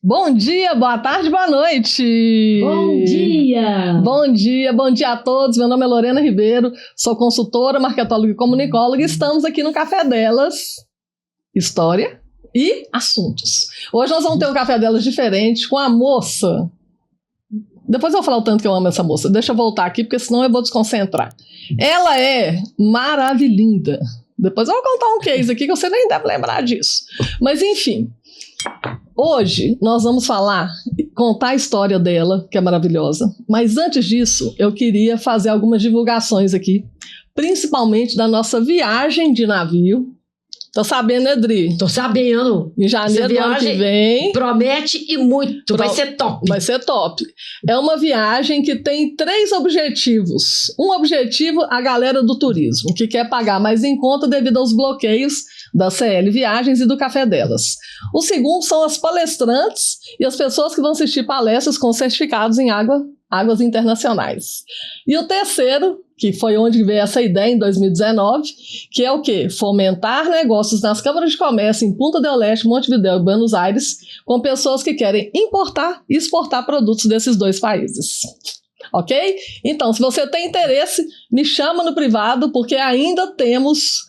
Bom dia, boa tarde, boa noite! Bom dia! Bom dia a todos. Meu nome é Lorena Ribeiro, sou consultora, marketóloga e comunicóloga e estamos aqui no Café Delas, História e Assuntos. Hoje nós vamos ter um Café Delas diferente com a moça. Depois eu vou falar o tanto que eu amo essa moça. Deixa eu voltar aqui, porque senão eu vou desconcentrar. Ela é maravilhinda. Depois eu vou contar um case aqui que você nem deve lembrar disso. Mas enfim... Hoje nós vamos contar a história dela, que é maravilhosa, mas antes disso eu queria fazer algumas divulgações aqui, principalmente da nossa viagem de navio. Tô sabendo, né, Dri? Tô sabendo. Em janeiro do ano que vem. Promete e muito. Vai ser top. Vai ser top. É uma viagem que tem 3 objetivos. Um objetivo, a galera do turismo, que quer pagar mais em conta devido aos bloqueios da CL Viagens e do Café Delas. O segundo são as palestrantes e as pessoas que vão assistir palestras com certificados em águas internacionais. E o terceiro, que foi onde veio essa ideia em 2019, que é o quê? Fomentar negócios nas câmaras de comércio em Punta del Este, Montevidéu e Buenos Aires, com pessoas que querem importar e exportar produtos desses 2 países. Ok? Então, se você tem interesse, me chama no privado, porque ainda temos...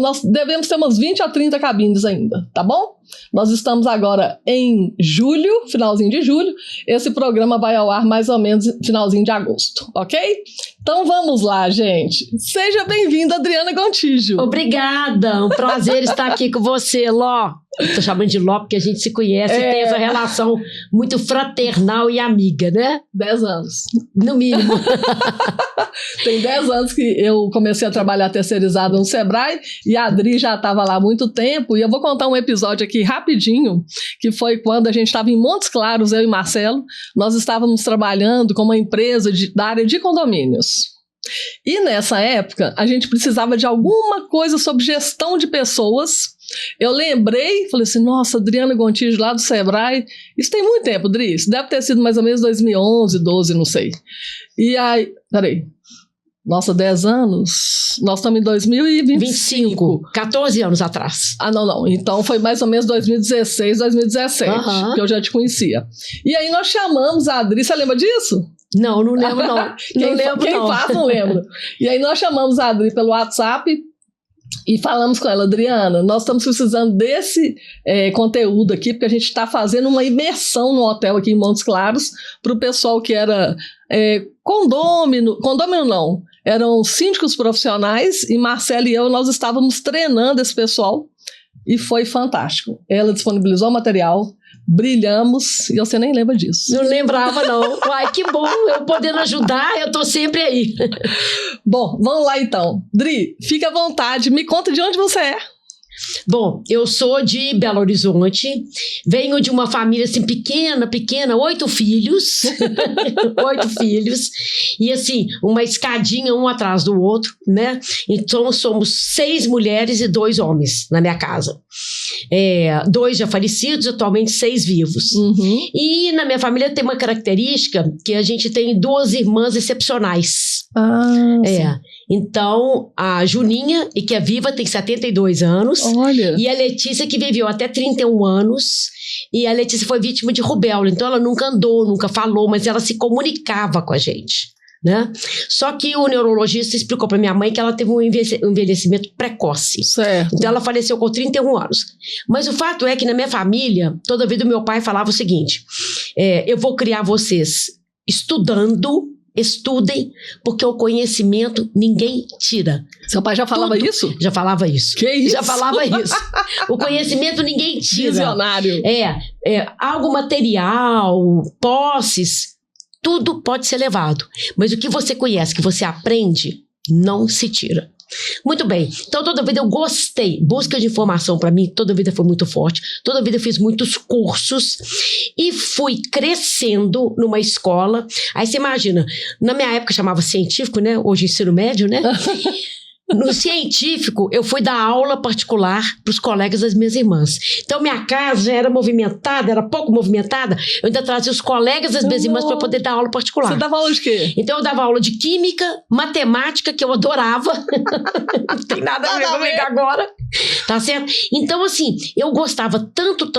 nós devemos ter umas 20 a 30 cabines ainda, tá bom? Nós estamos agora em julho, finalzinho de julho, esse programa vai ao ar mais ou menos finalzinho de agosto, ok? Então vamos lá, gente. Seja bem-vinda, Adriana Gontijo. Obrigada, um prazer estar aqui com você, Ló. Tô chamando de Ló porque a gente se conhece e tem essa relação muito fraternal e amiga, né? 10 anos. No mínimo. Tem 10 anos que eu comecei a trabalhar terceirizada no Sebrae e a Adri já estava lá há muito tempo, e eu vou contar um episódio aqui rapidinho, que foi quando a gente estava em Montes Claros, eu e Marcelo, nós estávamos trabalhando com uma empresa da área de condomínios. E nessa época, a gente precisava de alguma coisa sobre gestão de pessoas. Eu lembrei, falei assim, nossa, Adriana Gontijo lá do Sebrae, isso tem muito tempo, Dri, isso deve ter sido mais ou menos 2011, 12, não sei. E aí, peraí, nossa, 10 anos, nós estamos em 2025. 14 anos atrás. Ah, não, então foi mais ou menos 2016, 2017, que eu já te conhecia. E aí nós chamamos a Adri, você lembra disso? Não lembro não. Quem faz não lembra. E aí nós chamamos a Adri pelo WhatsApp e falamos com ela, Adriana, nós estamos precisando desse conteúdo aqui, porque a gente está fazendo uma imersão no hotel aqui em Montes Claros para o pessoal que era condômino não, eram síndicos profissionais, e Marcelo e eu, nós estávamos treinando esse pessoal e foi fantástico. Ela disponibilizou o material, brilhamos, e você nem lembra disso. Não lembrava, não. Uai, que bom, eu podendo ajudar, eu tô sempre aí. Bom, vamos lá então. Dri, fica à vontade, me conta de onde você é. Bom, eu sou de Belo Horizonte, venho de uma família assim pequena, 8 filhos, 8 filhos, e assim, uma escadinha um atrás do outro, né? Então somos 6 mulheres e 2 homens na minha casa. 2 já falecidos, atualmente 6 vivos. Uhum. E na minha família tem uma característica que a gente tem 2 irmãs excepcionais. Sim. Então, a Juninha, e que é viva, tem 72 anos. Olha. E a Letícia, que viveu até 31 anos. E a Letícia foi vítima de rubéola. Então, ela nunca andou, nunca falou, mas ela se comunicava com a gente, né? Só que o neurologista explicou para minha mãe que ela teve um envelhecimento precoce. Certo. Então, ela faleceu com 31 anos. Mas o fato é que na minha família, toda vida o meu pai falava o seguinte: eu vou criar vocês estudem, porque o conhecimento ninguém tira. Seu pai já falava isso? Já falava isso. Que isso? Já falava isso. O conhecimento ninguém tira. Visionário. Algo material, posses, tudo pode ser levado. Mas o que você conhece, que você aprende, não se tira. Muito bem, então toda vida eu gostei. Busca de informação para mim, toda vida foi muito forte. Toda vida eu fiz muitos cursos e fui crescendo numa escola. Aí você imagina, na minha época chamava científico, né? Hoje ensino médio, né? No científico, eu fui dar aula particular para os colegas das minhas irmãs. Então, minha casa já era movimentada, era pouco movimentada. Eu ainda trazia os colegas das minhas irmãs para poder dar aula particular. Você dava aula de quê? Então, eu dava aula de química, matemática, que eu adorava. Não tem nada a ver comigo agora. Tá certo? Então, assim, eu gostava tanto,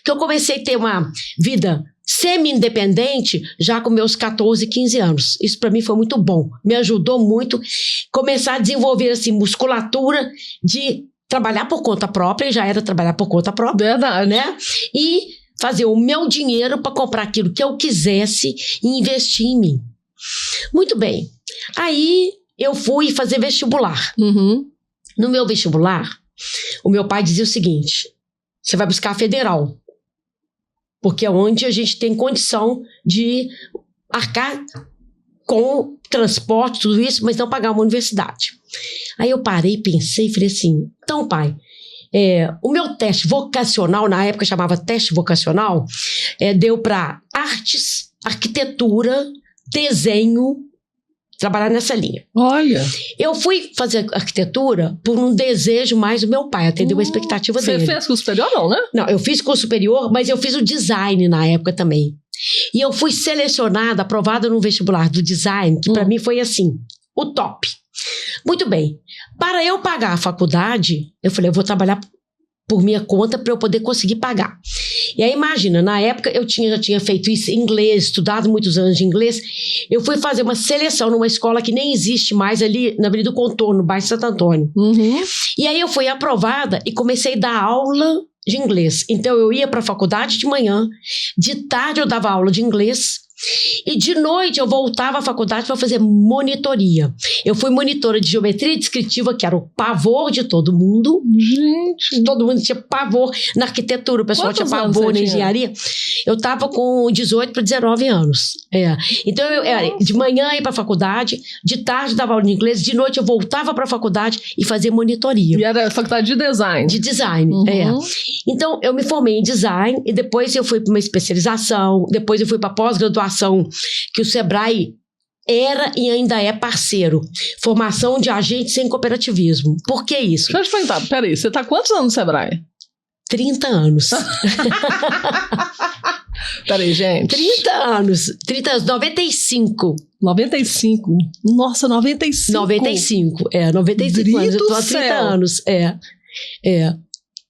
que eu comecei a ter uma vida semi-independente já com meus 14, 15 anos. Isso para mim foi muito bom. Me ajudou muito começar a desenvolver assim, musculatura de trabalhar por conta própria, já era trabalhar por conta própria. Verdade. Né? E fazer o meu dinheiro para comprar aquilo que eu quisesse e investir em mim. Muito bem. Aí eu fui fazer vestibular. No meu vestibular, o meu pai dizia o seguinte: você vai buscar a federal. Porque é onde a gente tem condição de arcar com transporte, tudo isso, mas não pagar uma universidade. Aí eu parei, pensei e falei assim: então, pai, o meu teste vocacional, na época chamava teste vocacional, deu para artes, arquitetura, desenho, trabalhar nessa linha. Olha. Eu fui fazer arquitetura por um desejo mais do meu pai, atendeu a expectativa dele. Você fez curso superior, não, né? Não, eu fiz curso superior, mas eu fiz o design na época também. E eu fui selecionada, aprovada no vestibular do design, que para mim foi assim, o top. Muito bem. Para eu pagar a faculdade, eu falei, eu vou trabalhar por minha conta para eu poder conseguir pagar. E aí, imagina, na época eu já tinha feito isso em inglês, estudado muitos anos de inglês. Eu fui fazer uma seleção numa escola que nem existe mais ali na Avenida do Contorno, no bairro Santo Antônio. E aí eu fui aprovada e comecei a dar aula de inglês. Então eu ia para a faculdade de manhã, de tarde eu dava aula de inglês, e de noite eu voltava à faculdade para fazer monitoria. Eu fui monitora de geometria descritiva, que era o pavor de todo mundo. Gente. Todo mundo tinha pavor. Na arquitetura, o pessoal tinha pavor na engenharia. Eu estava com 18 para 19 anos. Então, eu de manhã ia para a faculdade, de tarde dava aula de inglês, de noite eu voltava para a faculdade e fazia monitoria. E era faculdade de design? De design, Então, eu me formei em design e depois eu fui para uma especialização, depois eu fui para pós-graduação, que o Sebrae era e ainda é parceiro. Formação de agentes sem cooperativismo. Por que isso? Deixa eu te perguntar, peraí, você está quantos anos no Sebrae? 30 anos. Peraí, gente. 30 anos, 95. 95. Nossa, 95. 95 anos. Eu tô há 30 anos.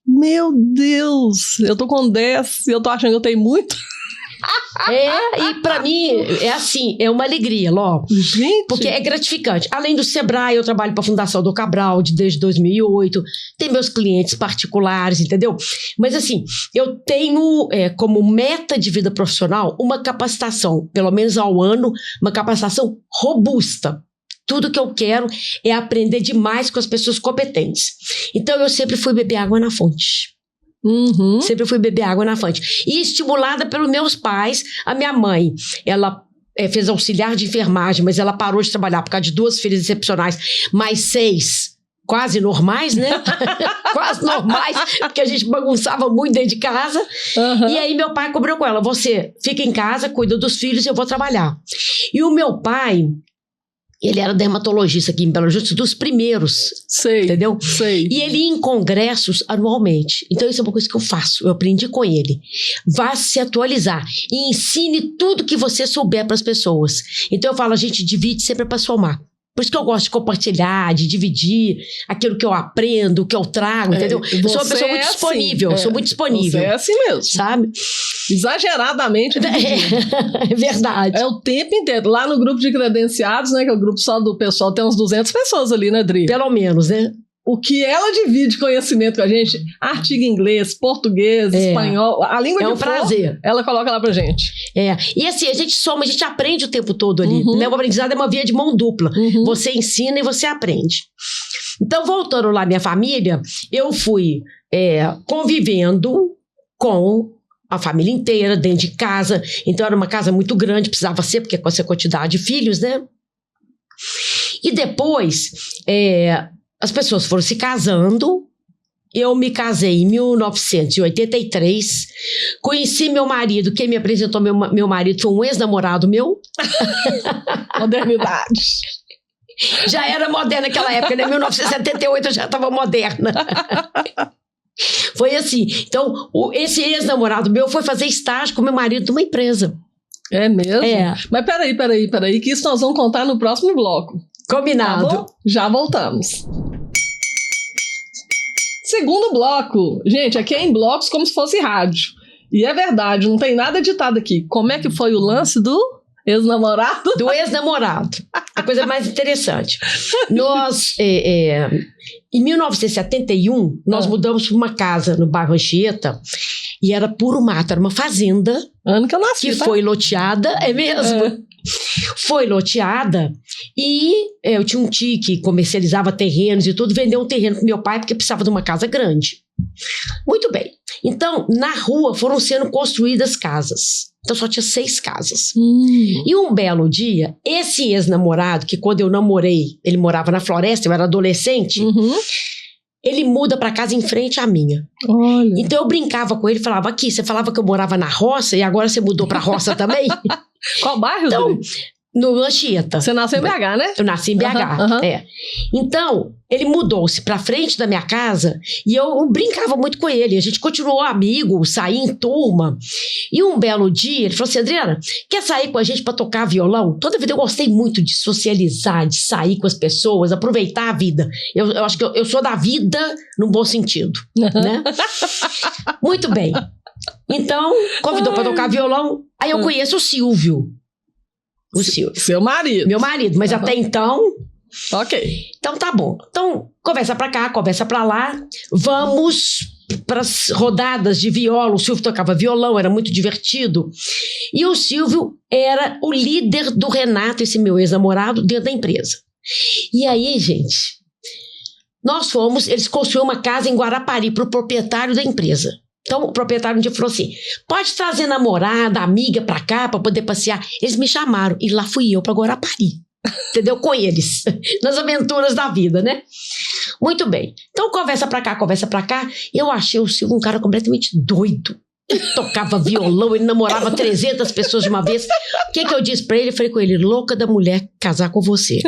Meu Deus, eu tô com 10 e eu tô achando que eu tenho muito. E pra mim, é assim, é uma alegria, Ló. Gente. Porque é gratificante. Além do Sebrae, eu trabalho pra Fundação do Cabral desde 2008. Tem meus clientes particulares, entendeu? Mas assim, eu tenho como meta de vida profissional uma capacitação, pelo menos ao ano, uma capacitação robusta. Tudo que eu quero é aprender demais com as pessoas competentes. Então, eu sempre fui beber água na fonte. Sempre fui beber água na fonte. E estimulada pelos meus pais. A minha mãe, ela fez auxiliar de enfermagem, mas ela parou de trabalhar por causa de 2 filhas excepcionais, mais 6 quase normais, né? Quase normais, porque a gente bagunçava muito dentro de casa. E aí meu pai cobrou com ela: você fica em casa, cuida dos filhos e eu vou trabalhar. E o meu pai, ele era dermatologista aqui em Belo Horizonte, dos primeiros. Sei. Entendeu? Sei. E ele ia em congressos anualmente. Então, isso é uma coisa que eu faço. Eu aprendi com ele. Vá se atualizar e ensine tudo que você souber para as pessoas. Então, eu falo, a gente divide sempre para somar. Por isso que eu gosto de compartilhar, de dividir aquilo que eu aprendo, que eu trago, entendeu? Eu sou uma pessoa muito disponível, sou muito disponível. Você é assim mesmo. Sabe? Exageradamente. É verdade. É o tempo inteiro. Lá no grupo de credenciados, né, que é o grupo só do pessoal, tem uns 200 pessoas ali, né, Dri? Pelo menos, né? O que ela divide conhecimento com a gente, artigo em inglês, português, espanhol, a língua que for, prazer. Ela coloca lá pra gente. E assim, a gente soma, a gente aprende o tempo todo ali. Né? O aprendizado é uma via de mão dupla. Você ensina e você aprende. Então, voltando lá, minha família, eu fui convivendo com a família inteira, dentro de casa. Então, era uma casa muito grande, precisava ser, porque com essa quantidade de filhos, né? E depois, as pessoas foram se casando. Eu me casei em 1983. Conheci meu marido. Quem me apresentou meu marido foi um ex-namorado meu. Modernidade. Já era moderna naquela época, né? 1978 eu já estava moderna. Foi assim. Então, esse ex-namorado meu foi fazer estágio com meu marido numa empresa. É mesmo? É. Mas peraí, que isso nós vamos contar no próximo bloco. Combinado. Tá bom? Já voltamos. Segundo bloco. Gente, aqui é em blocos como se fosse rádio. E é verdade, não tem nada editado aqui. Como é que foi o lance do ex-namorado? Do ex-namorado. A coisa mais interessante. Nós, em 1971, nós mudamos para uma casa no bairro Anchieta e era puro mato, era uma fazenda. Ano que eu nasci, que foi loteada, é mesmo? É. Foi loteada e eu tinha um tio que comercializava terrenos e tudo, vendeu um terreno pro meu pai porque precisava de uma casa grande. Muito bem. Então, na rua foram sendo construídas casas. Então, só tinha 6 casas. E um belo dia, esse ex-namorado, que quando eu namorei, ele morava na floresta, eu era adolescente, ele muda pra casa em frente à minha. Olha. Então, eu brincava com ele, falava, aqui, você falava que eu morava na roça e agora você mudou pra roça também? Qual bairro? Então, no Anchieta. Você nasceu em BH, né? Eu nasci em BH, é. Então, ele mudou-se pra frente da minha casa e eu brincava muito com ele. A gente continuou amigo, saía em turma. E um belo dia, ele falou assim, Adriana, quer sair com a gente pra tocar violão? Toda vida eu gostei muito de socializar, de sair com as pessoas, aproveitar a vida. Eu acho que eu sou da vida no bom sentido, né? Muito bem. Então, convidou pra tocar violão. Aí eu conheço o Silvio. O Silvio. Seu marido. Meu marido, mas até então... Ok. Então tá bom. Então, conversa pra cá, conversa pra lá. Vamos pras rodadas de viola. O Silvio tocava violão, era muito divertido. E o Silvio era o líder do Renato, esse meu ex-namorado, dentro da empresa. E aí, gente, eles construíram uma casa em Guarapari pro proprietário da empresa. Então, o proprietário um dia falou assim, pode trazer namorada, amiga pra cá, pra poder passear. Eles me chamaram e lá fui eu pra Guarapari. Entendeu? Com eles. Nas aventuras da vida, né? Muito bem. Então, conversa pra cá, conversa pra cá. Eu achei o Silvio um cara completamente doido. Ele tocava violão, ele namorava 300 pessoas de uma vez. O que eu disse pra ele? Eu falei com ele, louca da mulher casar com você.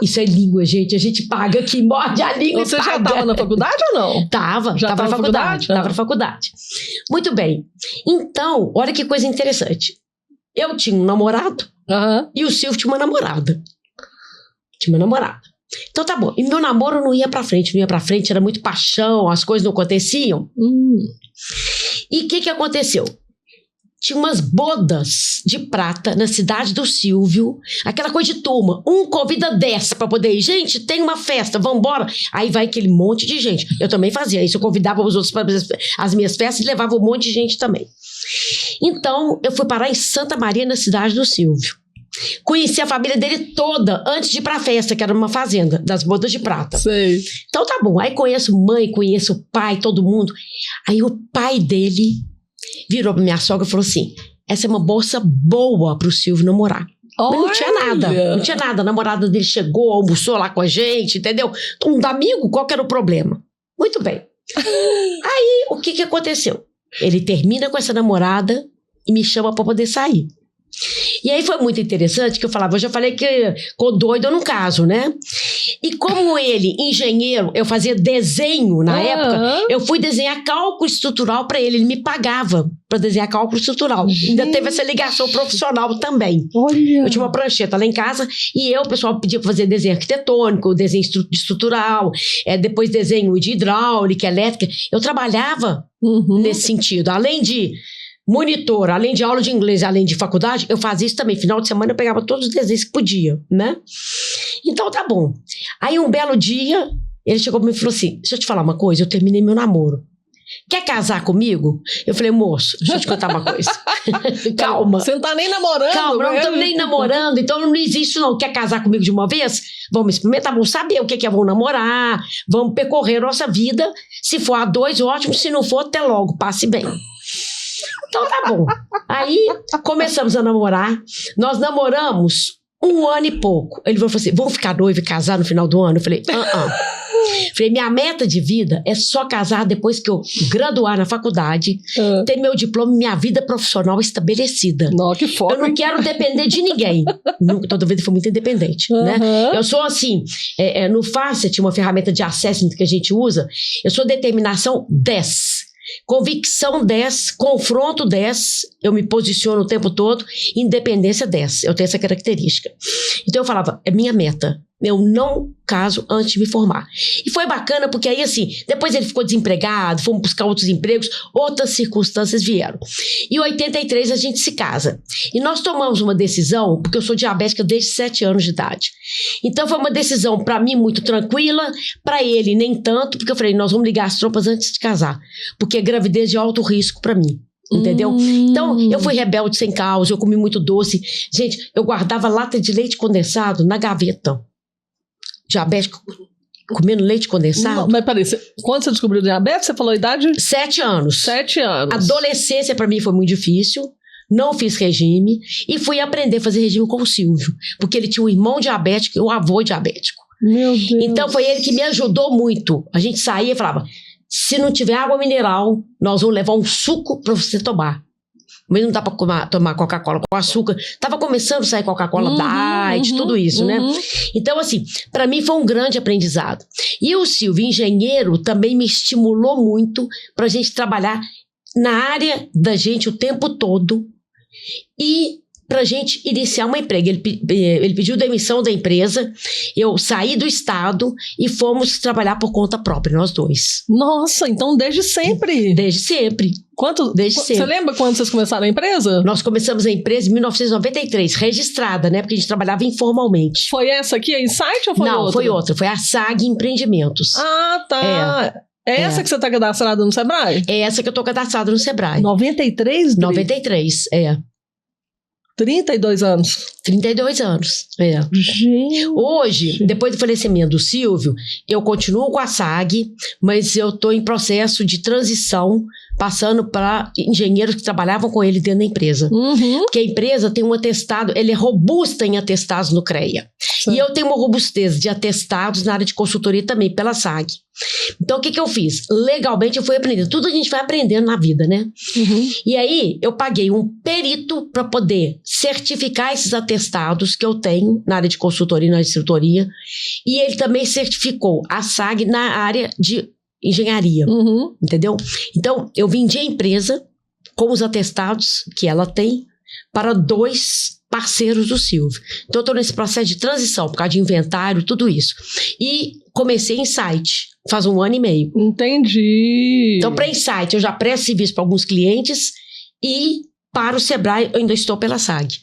Isso é língua, gente. A gente paga aqui, morde a língua. Você e paga. já estava na faculdade ou não? Tava na faculdade. Tava na faculdade. Muito bem. Então, olha que coisa interessante. Eu tinha um namorado e o Silvio tinha uma namorada. Então tá bom. E meu namoro não ia pra frente, era muito paixão, as coisas não aconteciam. E o que aconteceu? Tinha umas bodas de prata na cidade do Silvio, aquela coisa de turma, um convida 10 pra poder ir, gente, tem uma festa, vambora, aí vai aquele monte de gente, eu também fazia isso, eu convidava os outros para as minhas festas e levava um monte de gente também. Então, eu fui parar em Santa Maria, na cidade do Silvio, conheci a família dele toda antes de ir pra festa, que era uma fazenda das bodas de prata. Sei. Então tá bom, aí conheço mãe, conheço pai, todo mundo, aí o pai dele virou pra minha sogra e falou assim, essa é uma bolsa boa pro Silvio namorar. Mas não tinha nada, a namorada dele chegou, almoçou lá com a gente, entendeu? Um amigo, qual que era o problema? Muito bem. Aí, o que aconteceu? Ele termina com essa namorada e me chama pra poder sair. E aí foi muito interessante que eu já falei que com doido eu não caso, né? E como ele, engenheiro, eu fazia desenho na época, eu fui desenhar cálculo estrutural pra ele me pagava pra desenhar cálculo estrutural. Ainda teve essa ligação profissional também. Olha. Eu tinha uma prancheta lá em casa e o pessoal pedia pra fazer desenho arquitetônico, desenho estrutural, depois desenho de hidráulica, elétrica. Eu trabalhava nesse sentido, além de monitor, além de aula de inglês, além de faculdade, eu fazia isso também. Final de semana eu pegava todos os desenhos que podia, né? Então tá bom. Aí um belo dia, ele chegou pra mim e falou assim, deixa eu te falar uma coisa, eu terminei meu namoro. Quer casar comigo? Eu falei, moço, deixa eu te contar uma coisa. Calma. Você não tá nem namorando. Calma, não estamos nem namorando, então não existe isso não. Quer casar comigo de uma vez? Vamos experimentar, vamos saber o que é vamos namorar, vamos percorrer nossa vida. Se for a 2, ótimo, se não for, até logo, passe bem. Então tá bom. Aí começamos a namorar. Nós namoramos 1 ano e pouco. Ele falou assim, vamos ficar noivo e casar no final do ano? Eu falei, Falei, minha meta de vida é só casar depois que eu graduar na faculdade, ter meu diploma e minha vida profissional estabelecida. Não, que foda. Eu não quero depender de ninguém. Toda vez eu fui muito independente, né? Eu sou assim, no Facet, uma ferramenta de assessment que a gente usa, eu sou determinação 10. Convicção 10, confronto 10, eu me posiciono o tempo todo, independência 10, eu tenho essa característica. Então eu falava, é minha meta, eu não caso antes de me formar. E foi bacana porque aí assim, depois ele ficou desempregado, fomos buscar outros empregos, outras circunstâncias vieram. E em 83 a gente se casa. E nós tomamos uma decisão, porque eu sou diabética desde 7 anos de idade. Então foi uma decisão para mim muito tranquila, para ele nem tanto, porque eu falei, nós vamos ligar as tropas antes de casar, porque gravidez de alto risco para mim. Entendeu? Então, eu fui rebelde sem causa, eu comi muito doce. Gente, eu guardava lata de leite condensado na gaveta. Diabético, comendo leite condensado. Não, mas peraí, quando você descobriu diabetes, você falou a idade? 7 anos. 7 anos. Adolescência para mim foi muito difícil. Não fiz regime. E fui aprender a fazer regime com o Silvio. Porque ele tinha um irmão diabético e um avô diabético. Meu Deus. Então, foi ele que me ajudou muito. A gente saía e falava, se não tiver água mineral, nós vamos levar um suco para você tomar. Mas não dá pra tomar Coca-Cola com açúcar. Tava começando a sair Coca-Cola Diet, tudo isso, né? Então, assim, pra mim foi um grande aprendizado. E o Silvio, engenheiro, também me estimulou muito pra gente trabalhar na área da gente o tempo todo e pra gente iniciar uma empresa. Ele pediu demissão da empresa, eu saí do estado e fomos trabalhar por conta própria, nós dois. Nossa, então desde sempre. Desde sempre. Desde sempre. Você lembra quando vocês começaram a empresa? Nós começamos a empresa em 1993, registrada, né? Porque a gente trabalhava informalmente. Foi essa aqui, a Insight, ou foi outra? Não, foi outra. Foi a SAG Empreendimentos. Ah, tá. É essa que você tá cadastrada no Sebrae? É essa que eu tô cadastrada no Sebrae. 93? Dri? 93, 32 anos. 32 anos, Gente. Hoje, depois do falecimento do Silvio, eu continuo com a SAG, mas eu estou em processo de transição, passando para engenheiros que trabalhavam com ele dentro da empresa. Porque a empresa tem um atestado, ele é robusta em atestados no CREA. Sim. E eu tenho uma robustez de atestados na área de consultoria também, pela SAG. Então, o que eu fiz? Legalmente, eu fui aprendendo. Tudo a gente vai aprendendo na vida, né? E aí, eu paguei um perito para poder certificar esses atestados que eu tenho na área de consultoria e na instrutoria. E ele também certificou a SAG na área de engenharia. Entendeu? Então, eu vendi a empresa com os atestados que ela tem para 2 parceiros do Silvio. Então, eu estou nesse processo de transição, por causa de inventário, tudo isso. E comecei Insight, faz 1 ano e meio. Entendi. Então, para Insight, eu já presto serviço para alguns clientes e para o Sebrae, eu ainda estou pela SAG.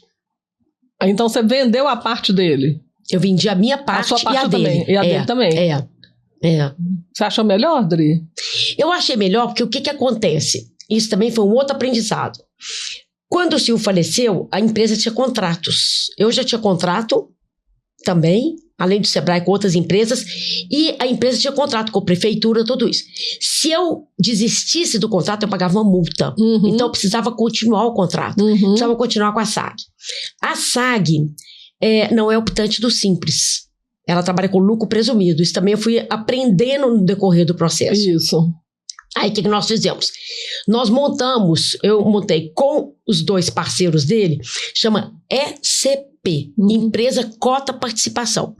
Então, você vendeu a parte dele? Eu vendi a minha parte, a sua parte e a também. dele. E a dele também? Você achou melhor, Dri? Eu achei melhor porque o que acontece? Isso também foi um outro aprendizado. Quando o Silvio faleceu, a empresa tinha contratos. Eu já tinha contrato também, além do Sebrae com outras empresas, e a empresa tinha contrato com a prefeitura, tudo isso. Se eu desistisse do contrato, eu pagava uma multa. Então eu precisava continuar o contrato. Precisava continuar com a SAG. A SAG não é optante do Simples. Ela trabalha com lucro presumido. Isso também eu fui aprendendo no decorrer do processo. Isso. Aí, o que nós fizemos? Eu montei com os 2 parceiros dele, chama ECP, Empresa Cota Participação.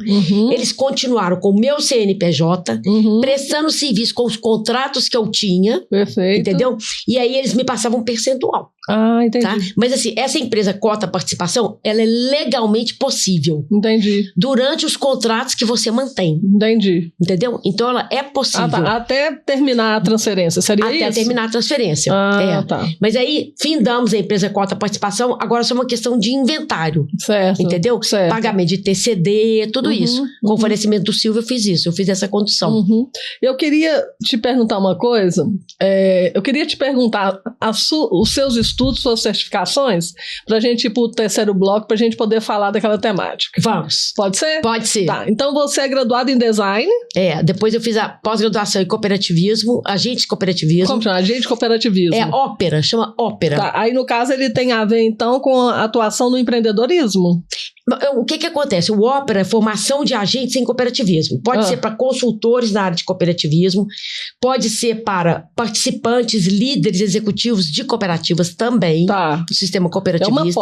Eles continuaram com o meu CNPJ, prestando serviço com os contratos que eu tinha. Perfeito. Entendeu? E aí, eles me passavam um percentual. Ah, entendi. Tá? Mas assim, essa empresa Cota Participação, ela é legalmente possível. Entendi. Durante os contratos que você mantém. Entendi. Entendeu? Então, ela é possível. Tá. Até terminar a transferência, seria isso? Até terminar a transferência. Tá. Mas aí, findamos a empresa Cota Participação, agora é só uma questão de inventário. Certo. Entendeu? Certo. Pagamento de TCD, tudo isso. Com o falecimento do Silvio, eu fiz isso. Eu fiz essa condução. Eu queria te perguntar uma coisa. Eu queria te perguntar os seus estudos, suas certificações, pra gente ir pro 3º bloco, pra gente poder falar daquela temática. Vamos. Pode ser? Pode ser. Tá. Então você é graduado em design. Depois eu fiz a pós-graduação em cooperativismo, agente de cooperativismo. Como chama? Agente de cooperativismo. Ópera, chama ópera. Tá. Aí no caso ele tem a ver então com a atuação no empreendedorismo? O que acontece? O Opera é formação de agentes em cooperativismo. Pode ser para consultores na área de cooperativismo, pode ser para participantes, líderes executivos de cooperativas também. Tá. O sistema cooperativista.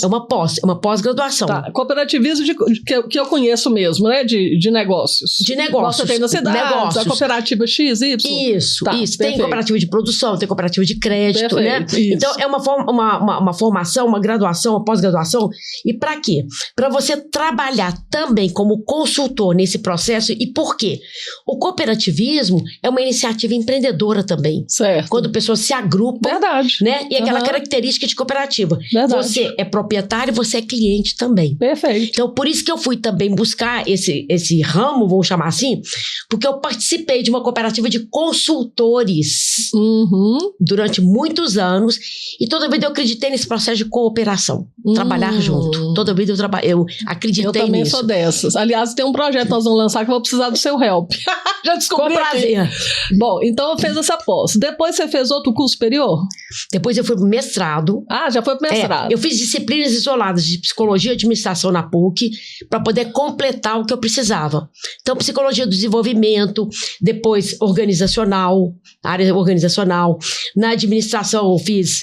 É uma pós-graduação. Tá. Cooperativismo que eu conheço mesmo, né? De negócios. De negócios. Você tem na cidade, a cooperativa X, Y. Isso. Tem cooperativa de produção, tem cooperativa de crédito, né? Isso. Então, é uma formação, uma graduação, uma pós-graduação. E para quê? Para você trabalhar também como consultor nesse processo. E por quê? O cooperativismo é uma iniciativa empreendedora também. Certo. Quando pessoas se agrupam. Verdade. Né? E aquela característica de cooperativa. Verdade. Você é proprietário, você é cliente também. Perfeito. Então, por isso que eu fui também buscar esse ramo, vamos chamar assim, porque eu participei de uma cooperativa de consultores durante muitos anos. E toda vida eu acreditei nesse processo de cooperação. Trabalhar junto. Toda vida eu acreditei nisso. Eu também sou dessas. Aliás, tem um projeto que nós vamos lançar que eu vou precisar do seu help. Já descobri. Com prazer. Bom, então eu fiz essa pós. Depois você fez outro curso superior? Depois eu fui pro mestrado. Já foi pro mestrado. Eu fiz disciplinas isoladas de psicologia e administração na PUC para poder completar o que eu precisava. Então, psicologia do desenvolvimento, depois organizacional, área organizacional. Na administração eu fiz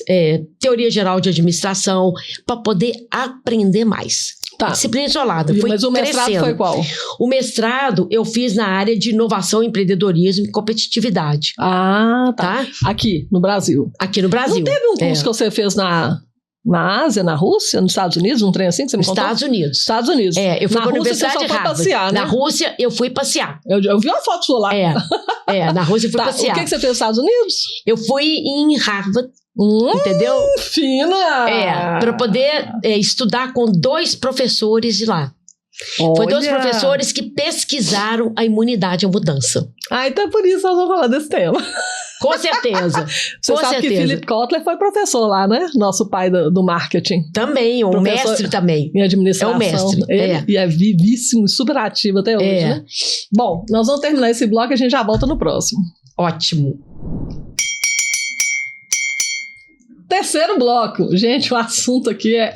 teoria geral de administração para poder aprender mais. Tá. Disciplina isolada. Mas o mestrado crescendo. foi qual? O mestrado eu fiz na área de inovação, empreendedorismo e competitividade. Tá. Aqui, no Brasil. Aqui no Brasil. Não teve um curso que você fez na Ásia, na Rússia, nos Estados Unidos? Um trem assim que você me contou? Estados Unidos. Estados Unidos. Eu fui para a Universidade de Harvard. Passear, né? Na Rússia, eu fui passear. Eu vi uma foto sua lá. Na Rússia eu fui passear. O que você fez nos Estados Unidos? Eu fui em Harvard. Entendeu? Fina! Para poder estudar com 2 professores de lá. Foi 2 professores que pesquisaram a imunidade à mudança. Então é por isso que nós vamos falar desse tema. Com certeza. Você sabe que Philip Kotler foi professor lá, né? Nosso pai do marketing. Também, um mestre também. Em administração. É um mestre. E é vivíssimo, super ativo até hoje, né? Bom, nós vamos terminar esse bloco e a gente já volta no próximo. Ótimo. Terceiro bloco. Gente, o assunto aqui é...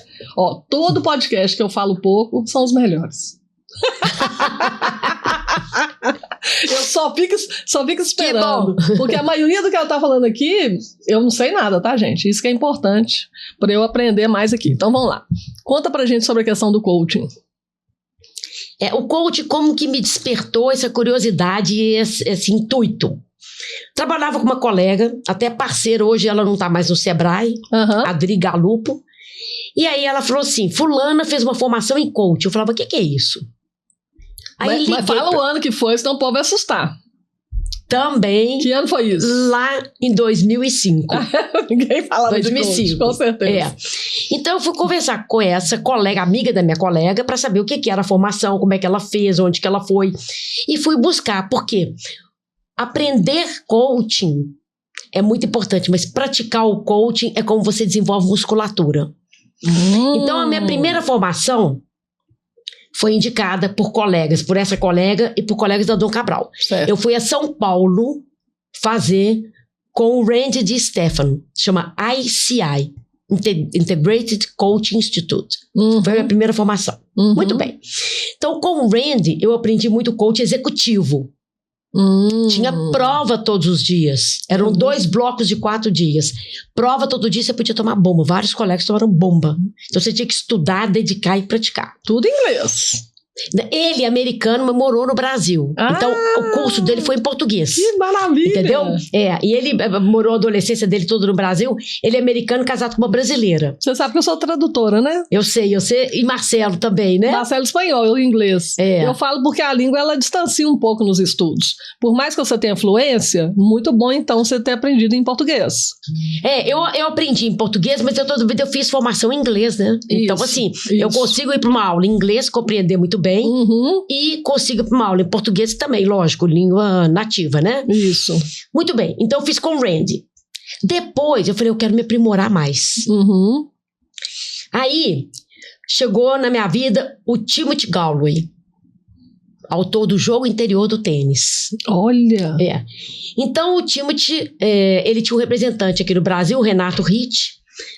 todo podcast que eu falo pouco são os melhores. Eu só fico esperando. Porque a maioria do que ela tá falando aqui, eu não sei nada, tá, gente? Isso que é importante para eu aprender mais aqui. Então, vamos lá. Conta pra gente sobre a questão do coaching. O coaching, como que me despertou essa curiosidade e esse intuito? Trabalhava com uma colega, até parceira, hoje ela não tá mais no Sebrae, Adri Galupo. E aí ela falou assim, fulana fez uma formação em coaching. Eu falava, o que é isso? Aí mas fala o ano que foi, senão o povo vai assustar. Também. Que ano foi isso? Lá em 2005. Ninguém falava 2005. de coaching, com certeza. Então eu fui conversar com essa colega, amiga da minha colega, para saber o que era a formação, como é que ela fez, onde que ela foi. E fui buscar, por quê? Aprender coaching é muito importante, mas praticar o coaching é como você desenvolve musculatura. Então, a minha primeira formação foi indicada por colegas, por essa colega e por colegas da Dom Cabral. Certo. Eu fui a São Paulo fazer com o Randy de Stefano, chama ICI, Integrated Coaching Institute. Foi a minha primeira formação. Muito bem. Então, com o Randy, eu aprendi muito coaching executivo. Tinha prova todos os dias. Eram 2 blocos de 4 dias. Prova todo dia, você podia tomar bomba. Vários colegas tomaram bomba. Então você tinha que estudar, dedicar e praticar. Tudo em inglês. Ele, americano, mas morou no Brasil. Então, o curso dele foi em português. Que maravilha! Entendeu? E ele morou a adolescência dele toda no Brasil. Ele é americano, casado com uma brasileira. Você sabe que eu sou tradutora, né? Eu sei. E Marcelo também, né? Marcelo espanhol, eu inglês. Eu falo porque a língua, ela distancia um pouco nos estudos. Por mais que você tenha fluência, muito bom, então, você ter aprendido em português. Eu aprendi em português, mas toda vida eu fiz formação em inglês, né? Então, assim, eu consigo ir para uma aula em inglês, compreender muito bem, e consigo ir para uma aula em português também, lógico, língua nativa, né? Isso. Muito bem, então eu fiz com o Randy. Depois eu falei, eu quero me aprimorar mais. Aí chegou na minha vida o Timothy Gallwey, autor do Jogo Interior do Tênis. Olha! Então o Timothy, ele tinha um representante aqui no Brasil, o Renato Ritt,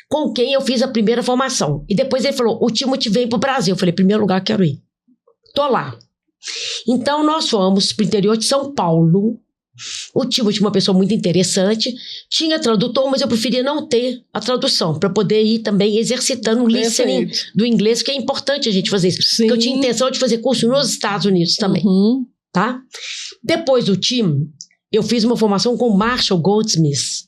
com quem eu fiz a primeira formação. E depois ele falou, o Timothy vem pro Brasil. Eu falei, primeiro lugar, quero ir. Tô lá. Então, nós fomos pro interior de São Paulo. O Timothy, uma pessoa muito interessante, tinha tradutor, mas eu preferia não ter a tradução, para poder ir também exercitando o listening do inglês, que é importante a gente fazer isso. Sim. Porque eu tinha intenção de fazer curso nos Estados Unidos também. Tá? Depois do time, eu fiz uma formação com o Marshall Goldsmith,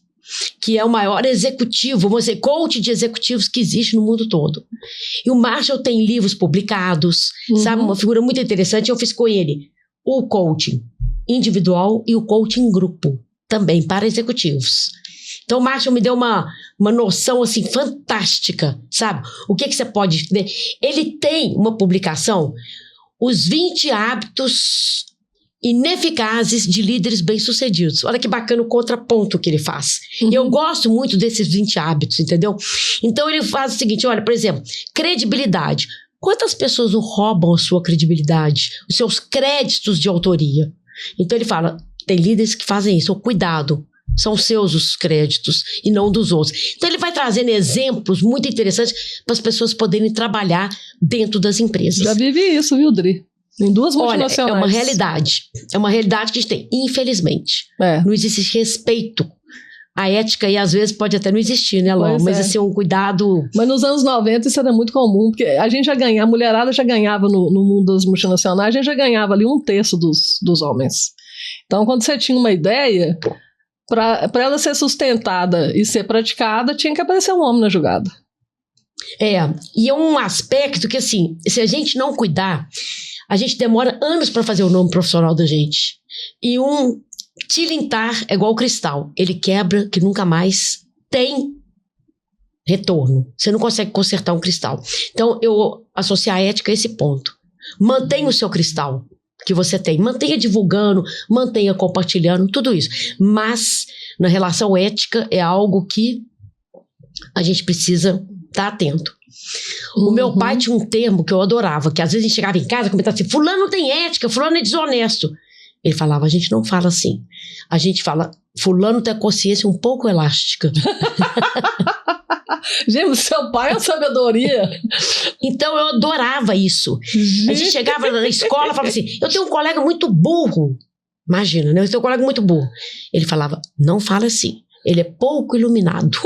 que é o maior executivo, vamos dizer, coach de executivos que existe no mundo todo. E o Marshall tem livros publicados, sabe? Uma figura muito interessante. Eu fiz com ele o coaching individual e o coaching grupo, também para executivos. Então o Marshall me deu uma noção assim fantástica, sabe? O que você pode... Ele tem uma publicação, Os 20 Hábitos Ineficazes de Líderes Bem-Sucedidos. Olha que bacana o contraponto que ele faz. Eu gosto muito desses 20 hábitos, entendeu? Então ele faz o seguinte, olha, por exemplo, credibilidade. Quantas pessoas roubam a sua credibilidade, os seus créditos de autoria? Então ele fala, tem líderes que fazem isso, cuidado, são seus os créditos e não dos outros. Então ele vai trazendo exemplos muito interessantes para as pessoas poderem trabalhar dentro das empresas. Já vivi isso, viu, Dri? Em 2 multinacionais. Olha, é uma realidade que a gente tem, infelizmente. Não existe respeito. A ética aí, às vezes, pode até não existir, né, Ló? Mas, assim, um cuidado... Mas nos anos 90 isso era muito comum, porque a gente a mulherada já ganhava no mundo das multinacionais, a gente já ganhava ali 1/3 dos homens. Então, quando você tinha uma ideia, para ela ser sustentada e ser praticada, tinha que aparecer um homem na jogada. E é um aspecto que, assim, se a gente não cuidar, a gente demora anos para fazer o nome profissional da gente. E tilintar é igual o cristal. Ele quebra que nunca mais tem retorno. Você não consegue consertar um cristal. Então, eu associo a ética a esse ponto. Mantenha o seu cristal que você tem. Mantenha divulgando, mantenha compartilhando, tudo isso. Mas, na relação ética, é algo que a gente precisa estar atento. O meu pai tinha um termo que eu adorava, que às vezes a gente chegava em casa e comentava assim, fulano não tem ética, fulano é desonesto. Ele falava, a gente não fala assim. A gente fala, fulano tem a consciência um pouco elástica. Gente, seu pai é uma sabedoria. Então eu adorava isso. A gente chegava na escola e falava assim, eu tenho um colega muito burro. Imagina, né? Eu tenho um colega muito burro. Ele falava, não fala assim. Ele é pouco iluminado.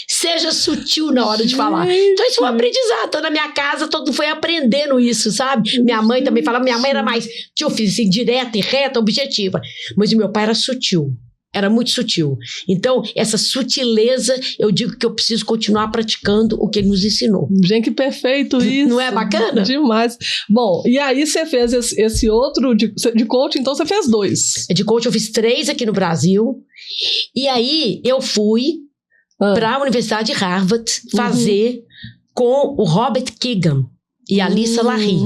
Seja sutil na hora de falar. Então isso foi um aprendizado. Então, na minha casa, todo mundo foi aprendendo isso, sabe? Minha mãe também falava. Minha mãe era mais, assim, direta e reta, objetiva. Mas o meu pai era sutil. Era muito sutil. Então, essa sutileza, eu digo que eu preciso continuar praticando o que ele nos ensinou. Gente, que perfeito isso. Não é bacana? Demais. Bom, e aí você fez esse outro de coaching, então você fez 2. De coaching eu fiz 3 aqui no Brasil. E aí eu fui para a Universidade de Harvard fazer com o Robert Kegan e a Alyssa Larry.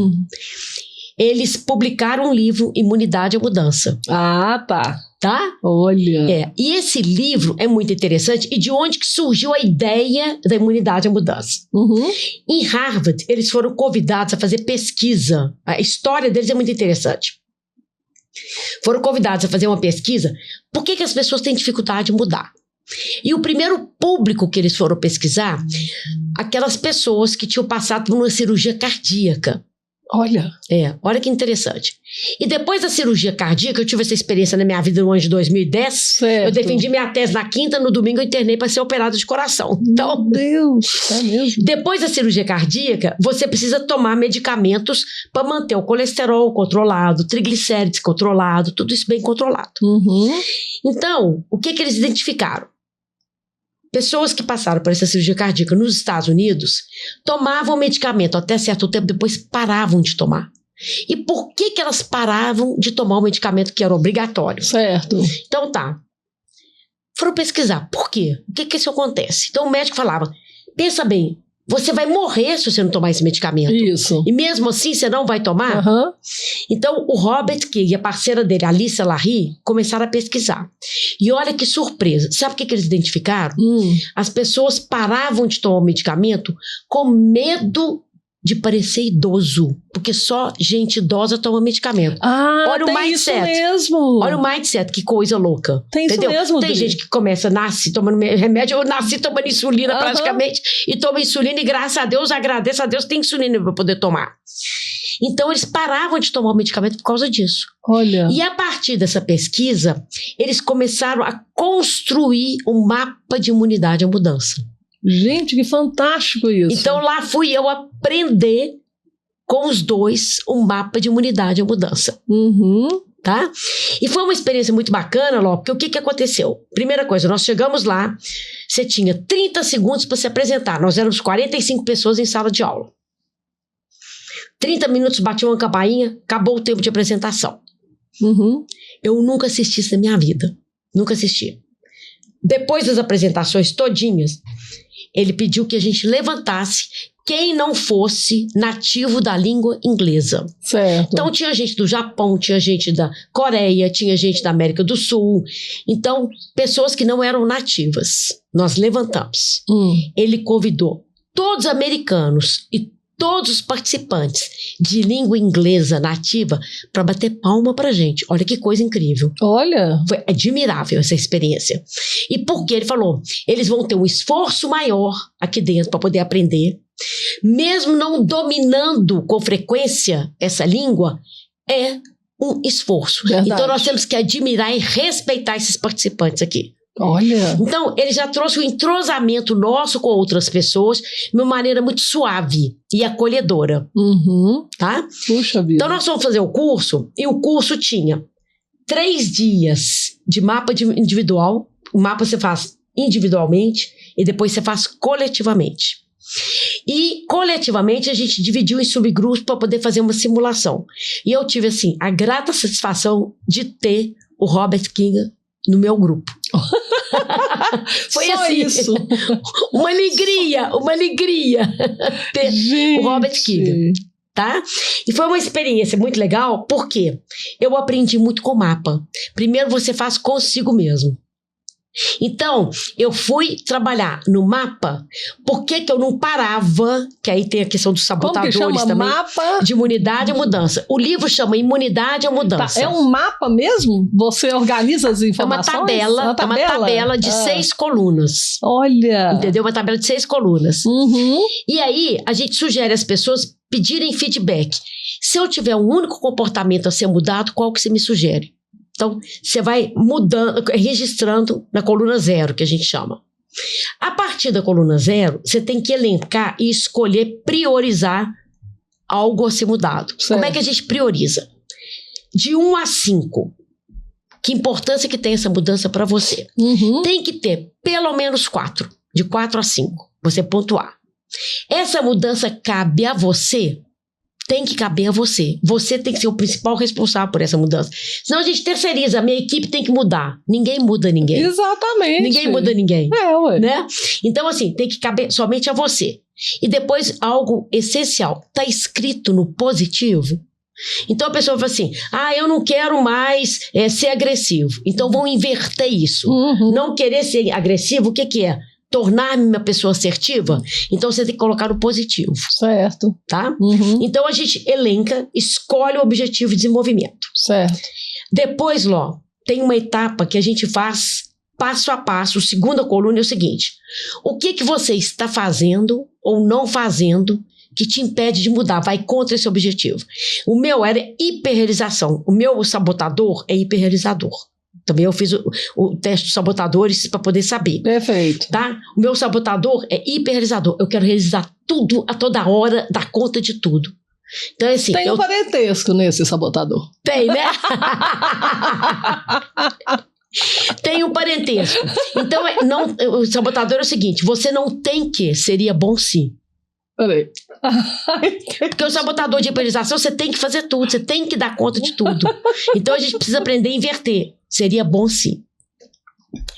Eles publicaram um livro, Imunidade à Mudança. Ah, tá. Tá? Olha. E esse livro é muito interessante. E de onde que surgiu a ideia da imunidade à mudança? Em Harvard, eles foram convidados a fazer pesquisa. A história deles é muito interessante. Foram convidados a fazer uma pesquisa. Por que as pessoas têm dificuldade de mudar? E o primeiro público que eles foram pesquisar, aquelas pessoas que tinham passado por uma cirurgia cardíaca. Olha. Olha que interessante. E depois da cirurgia cardíaca, eu tive essa experiência na minha vida no ano de 2010. Certo. Eu defendi minha tese na quinta, no domingo eu internei para ser operada de coração. Então, meu Deus, é mesmo? Depois da cirurgia cardíaca, você precisa tomar medicamentos para manter o colesterol controlado, triglicérides controlado, tudo isso bem controlado. Então, o que eles identificaram? Pessoas que passaram por essa cirurgia cardíaca nos Estados Unidos tomavam medicamento até certo tempo, depois paravam de tomar. E por que elas paravam de tomar o medicamento que era obrigatório? Certo. Então tá. Foram pesquisar. Por quê? O que isso acontece? Então o médico falava, pensa bem, você vai morrer se você não tomar esse medicamento. Isso. E mesmo assim você não vai tomar? Então o Robert Kegan e a parceira dele, a Alyssa Larry, começaram a pesquisar. E olha que surpresa. Sabe o que eles identificaram? As pessoas paravam de tomar o medicamento com medo de parecer idoso, porque só gente idosa toma medicamento. Olha o mindset. Isso mesmo. Olha o mindset, que coisa louca. Tem entendeu? Isso mesmo, Tem gente que nasce tomando remédio, eu nasci tomando insulina praticamente, e toma insulina e graças a Deus, agradeço a Deus, tem insulina para poder tomar. Então eles paravam de tomar o medicamento por causa disso. Olha. E a partir dessa pesquisa, eles começaram a construir um mapa de imunidade à mudança. Gente, que fantástico isso. Então lá fui eu aprender com os dois um mapa de imunidade à mudança. Tá? E foi uma experiência muito bacana, Ló, porque o que aconteceu? Primeira coisa, nós chegamos lá, você tinha 30 segundos para se apresentar. Nós éramos 45 pessoas em sala de aula. 30 minutos, batia uma campainha, acabou o tempo de apresentação. Eu nunca assisti isso na minha vida. Nunca assisti. Depois das apresentações todinhas, ele pediu que a gente levantasse quem não fosse nativo da língua inglesa. Certo. Então tinha gente do Japão, tinha gente da Coreia, tinha gente da América do Sul. Então, pessoas que não eram nativas. Nós levantamos. Ele convidou todos os americanos e todos os participantes de língua inglesa nativa para bater palma pra gente. Olha que coisa incrível. Olha. Foi admirável essa experiência. E por que? Ele falou, eles vão ter um esforço maior aqui dentro para poder aprender. Mesmo não dominando com frequência essa língua, é um esforço. Verdade. Então nós temos que admirar e respeitar esses participantes aqui. Olha. Então, ele já trouxe o entrosamento nosso com outras pessoas de uma maneira muito suave e acolhedora. Tá? Puxa vida. Então, nós fomos fazer o curso, e o curso tinha 3 dias de mapa individual. O mapa você faz individualmente e depois você faz coletivamente. E coletivamente a gente dividiu em subgrupos para poder fazer uma simulação. E eu tive, assim, a grata satisfação de ter o Robert Kinga no meu grupo. Foi só assim, isso. uma alegria ter gente. O Robert Kinga, tá? E foi uma experiência muito legal, porque eu aprendi muito com o mapa. Primeiro você faz consigo mesmo. Então, eu fui trabalhar no mapa. Por que eu não parava? Que aí tem a questão dos sabotadores. Como que chama? Também. Mapa de imunidade à mudança. O livro chama Imunidade à Mudança. Tá, é um mapa mesmo? Você organiza as informações? É uma tabela de 6 colunas. Olha! Entendeu? Uma tabela de 6 colunas. E aí, a gente sugere às pessoas pedirem feedback. Se eu tiver um único comportamento a ser mudado, qual que você me sugere? Então, você vai mudando, registrando na coluna 0, que a gente chama. A partir da coluna 0, você tem que elencar e escolher, priorizar algo a ser mudado. Certo. Como é que a gente prioriza? De 1 a 5. Que importância que tem essa mudança para você? Tem que ter pelo menos 4. De 4 a 5. Você pontuar. Essa mudança cabe a você? Tem que caber a você. Você tem que ser o principal responsável por essa mudança. Senão a gente terceiriza, a minha equipe tem que mudar. Ninguém muda ninguém. Exatamente. Ninguém muda ninguém. Ué. Né? Então, assim, tem que caber somente a você. E depois, algo essencial. Está escrito no positivo? Então a pessoa fala assim, eu não quero mais ser agressivo. Então vamos inverter isso. Não querer ser agressivo, o que é? Tornar-me uma pessoa assertiva, então você tem que colocar o positivo. Certo. Tá? Então a gente elenca, escolhe o objetivo de desenvolvimento. Certo. Depois, Ló, tem uma etapa que a gente faz passo a passo. A segunda coluna é o seguinte: o que você está fazendo ou não fazendo que te impede de mudar, vai contra esse objetivo. O meu era hiperrealização. O meu sabotador é hiperrealizador. Também eu fiz o teste dos sabotadores para poder saber. Perfeito. Tá? O meu sabotador é hiperrealizador. Eu quero realizar tudo a toda hora, dar conta de tudo. Então, assim, tem um parentesco nesse sabotador. Tem, né? Tem um parentesco. Então, o sabotador é o seguinte: você não tem que, seria bom se. Peraí. Porque o sabotador de hiperrealização, você tem que fazer tudo, você tem que dar conta de tudo. Então a gente precisa aprender a inverter. Seria bom sim.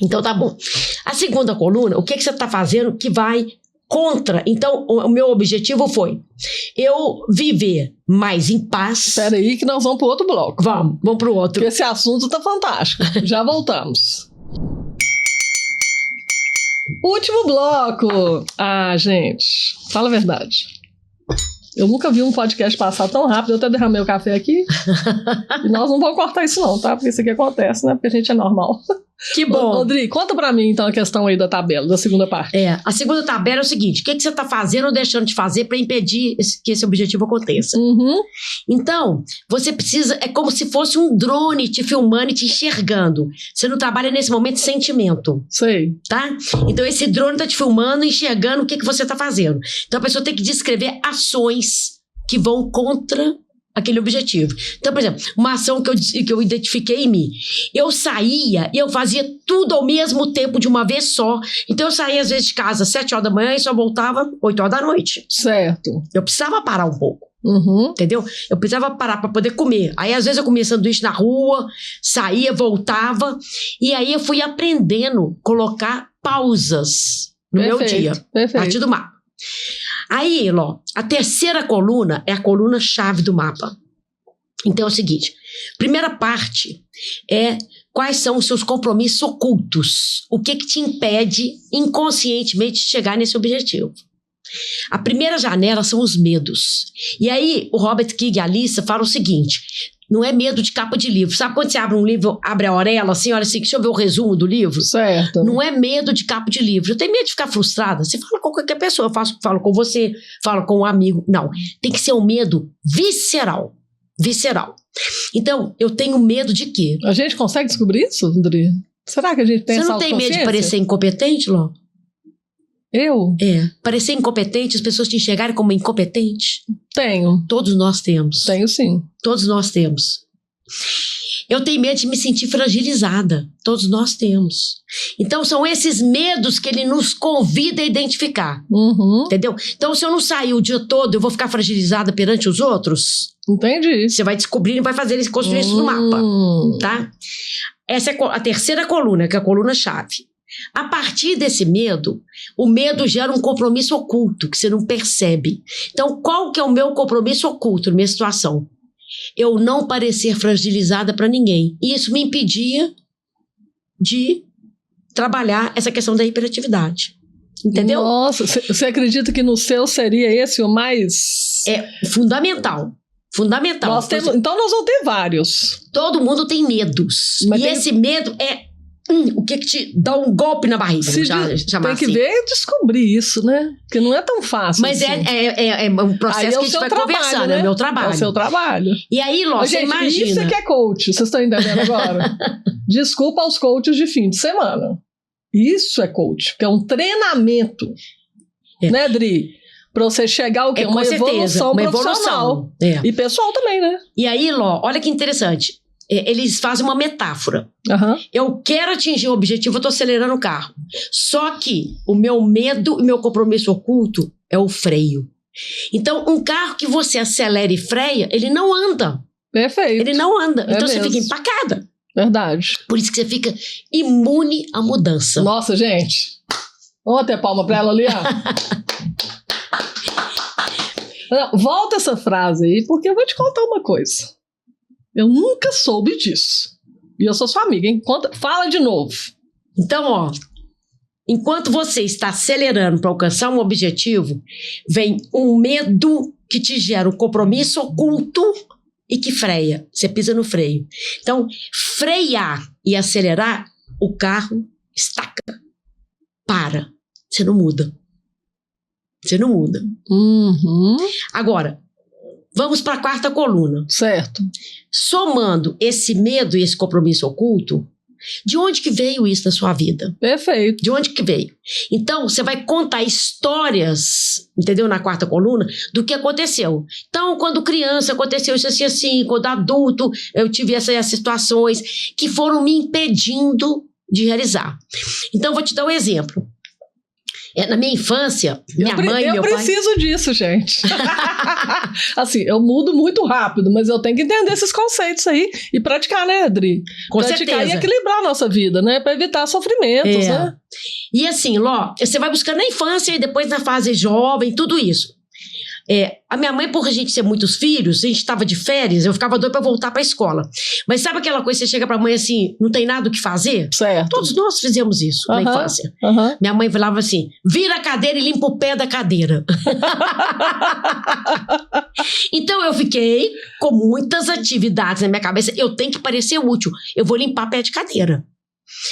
Então tá bom. A segunda coluna, o que você está fazendo que vai contra? Então o meu objetivo foi eu viver mais em paz. Peraí que nós vamos para o outro bloco. Vamos para o outro. Porque esse assunto tá fantástico. Já voltamos. Último bloco. Gente, fala a verdade. Eu nunca vi um podcast passar tão rápido. Eu até derramei o café aqui. E nós não vamos cortar isso não, tá? Porque isso aqui acontece, né? Porque a gente é normal. Que bom. Rodrigo, conta pra mim, então, a questão aí da tabela, da segunda parte. A segunda tabela é o seguinte: o que você está fazendo ou deixando de fazer para impedir que esse objetivo aconteça? Uhum. Então, você precisa, é como se fosse um drone te filmando e te enxergando. Você não trabalha nesse momento de sentimento. Sei. Tá? Então, esse drone está te filmando e enxergando o que você está fazendo. Então, a pessoa tem que descrever ações que vão contra aquele objetivo. Então, por exemplo, uma ação que eu identifiquei em mim. Eu saía e eu fazia tudo ao mesmo tempo de uma vez só. Então, eu saía às vezes de casa às 7 horas da manhã e só voltava 8 horas da noite. Certo. Eu precisava parar um pouco. Uhum. Entendeu? Eu precisava parar para poder comer. Aí, às vezes, eu comia sanduíche na rua, saía, voltava. E aí, eu fui aprendendo a colocar pausas no meu dia. A partir do mapa. Aí, Ló, a terceira coluna é a coluna-chave do mapa. Então é o seguinte: primeira parte é quais são os seus compromissos ocultos. O que te impede inconscientemente de chegar nesse objetivo. A primeira janela são os medos. E aí, o Robert King e a Alissa falam o seguinte: não é medo de capa de livro. Sabe quando você abre um livro, abre a orelha assim, olha assim, deixa eu ver o resumo do livro? Certo. Não é medo de capa de livro. Eu tenho medo de ficar frustrada. Você fala com qualquer pessoa, eu falo com você, falo com um amigo. Não, tem que ser um medo visceral. Visceral. Então, eu tenho medo de quê? A gente consegue descobrir isso, André? Será que a gente tem essa autoconsciência? Você não tem medo de parecer incompetente, Ló? Eu? Parecer incompetente, as pessoas te enxergarem como incompetente? Tenho. Todos nós temos. Tenho sim. Todos nós temos. Eu tenho medo de me sentir fragilizada. Todos nós temos. Então, são esses medos que ele nos convida a identificar. Uhum. Entendeu? Então, se eu não sair o dia todo, eu vou ficar fragilizada perante os outros? Entendi. Você vai descobrir e vai fazer eles construir isso no mapa. Tá? Essa é a terceira coluna, que é a coluna-chave. A partir desse medo, o medo gera um compromisso oculto, que você não percebe. Então, qual que é o meu compromisso oculto na minha situação? Eu não parecer fragilizada para ninguém. E isso me impedia de trabalhar essa questão da hiperatividade. Entendeu? Nossa, você acredita que no seu seria esse o mais... É fundamental. Fundamental. Então nós vamos ter vários. Todo mundo tem medos. Mas esse medo é o que te dá um golpe na barriga. Tem que ver e descobrir isso, né? Porque não é tão fácil. Mas assim. É um processo que a gente vai conversando, né? É o meu trabalho. É o seu trabalho. E aí, Ló, você imagina. Isso é que é coach, vocês estão entendendo agora? Desculpa aos coaches de fim de semana. Isso é coach, porque é um treinamento. Né, Dri? Pra você chegar ao quê? Uma evolução profissional. E pessoal também, né? E aí, Ló, olha que interessante. Eles fazem uma metáfora. Uhum. Eu quero atingir o objetivo, eu tô acelerando o carro. Só que o meu medo e meu compromisso oculto é o freio. Então, um carro que você acelera e freia, ele não anda. Perfeito. Ele não anda. Então, você fica empacada. Verdade. Por isso que você fica imune à mudança. Nossa, gente. Vamos bater palma pra ela ali, ó. Não, volta essa frase aí, porque eu vou te contar uma coisa. Eu nunca soube disso. E eu sou sua amiga, hein? Fala de novo. Então, ó, enquanto você está acelerando para alcançar um objetivo, vem um medo que te gera um compromisso oculto e que freia. Você pisa no freio. Então, frear e acelerar, o carro estaca. Para. Você não muda. Você não muda. Uhum. Agora, vamos para a quarta coluna. Certo. Somando esse medo e esse compromisso oculto, de onde que veio isso na sua vida? Perfeito. De onde que veio? Então, você vai contar histórias, entendeu? Na quarta coluna, do que aconteceu. Então, quando criança aconteceu isso assim, quando adulto eu tive essas situações que foram me impedindo de realizar. Então, vou te dar um exemplo. Na minha infância, minha mãe e meu pai... Eu preciso disso, gente. Assim, eu mudo muito rápido, mas eu tenho que entender esses conceitos aí e praticar, né, Adri? Com certeza. E equilibrar a nossa vida, né? Para evitar sofrimentos, né? E assim, Ló, você vai buscando na infância e depois na fase jovem, tudo isso. A minha mãe, por a gente ser muitos filhos, a gente estava de férias, eu ficava doida para voltar para a escola. Mas sabe aquela coisa, você chega para a mãe assim, não tem nada o que fazer? Certo. Todos nós fizemos isso na infância. Minha mãe falava assim, vira a cadeira e limpa o pé da cadeira. Então eu fiquei com muitas atividades na minha cabeça, eu tenho que parecer útil, eu vou limpar pé de cadeira.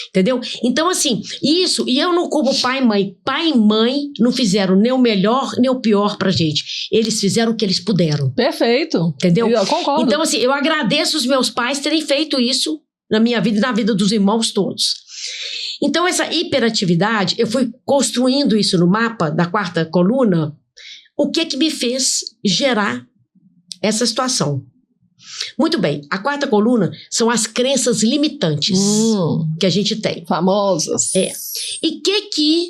Entendeu? Então, assim, isso, e eu não culpo pai e mãe. Pai e mãe não fizeram nem o melhor, nem o pior pra gente. Eles fizeram o que eles puderam. Perfeito. Entendeu? Eu concordo. Então, assim, eu agradeço os meus pais terem feito isso na minha vida e na vida dos irmãos todos. Então, essa hiperatividade, eu fui construindo isso no mapa da 4ª coluna. O que me fez gerar essa situação? Muito bem, a 4ª coluna são as crenças limitantes que a gente tem. Famosas. E que